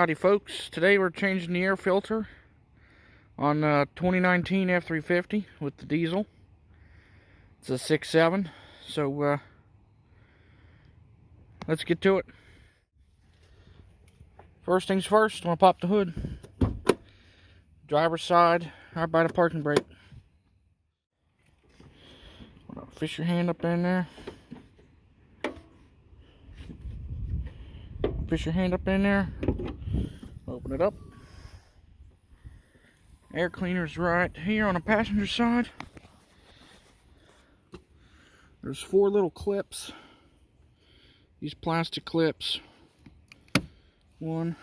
Howdy folks, today we're changing the air filter on 2019 F350 with the diesel. It's a 6.7, so let's get to it. First things first, I'm going to pop the hood. Driver's side, right by the parking brake. Fish your hand up in there. Fish your hand up in there. Open it up. Air cleaner's right here on the passenger side. There's 4 little clips. These plastic clips. 1,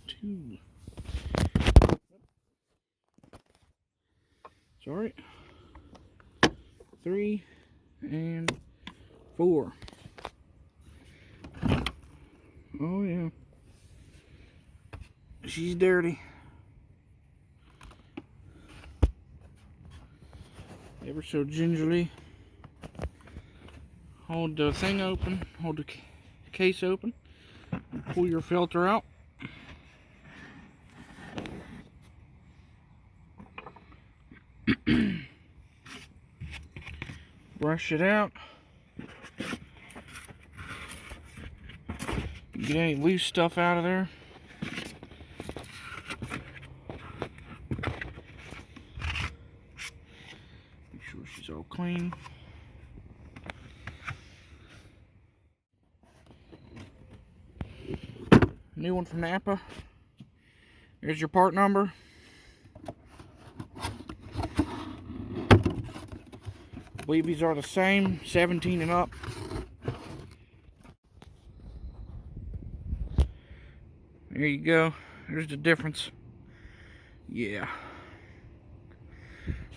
2. Sorry. 3 and 4. Oh yeah. She's dirty. Ever so gingerly. Hold the thing open. Hold the case open. Pull your filter out. Brush it out. Get any loose stuff out of there. Make sure she's all clean. New one from Napa. Here's your part number. I believe these are the same, 17 and up. There you go. There's the difference. Yeah.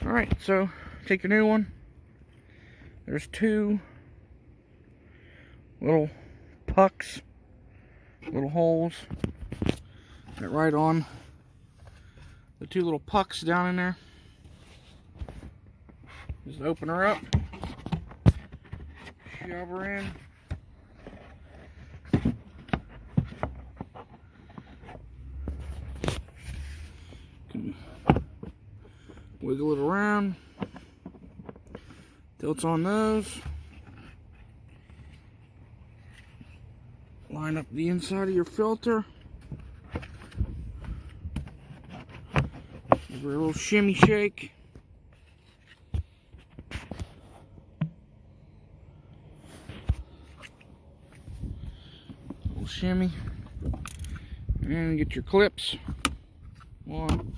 Alright, so take your new one. There's 2 little pucks, little holes. Get right on the 2 little pucks down in there. Just open her up. Shove her in. Wiggle it around till it's on those. Line up the inside of your filter. Give her a little shimmy shake. Little shimmy. And get your clips. 1,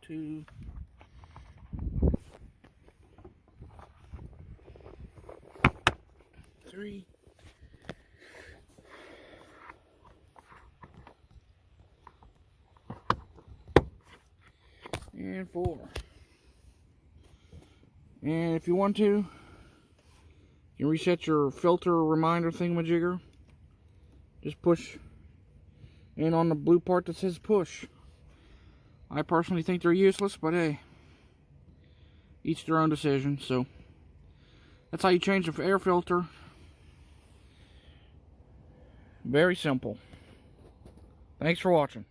2, 3, and 4. And if you want to, you can reset your filter reminder thingamajigger. Just push in on the blue part that says push. I personally think they're useless, but hey, each their own decision. So that's how you change the air filter. Very simple. Thanks for watching.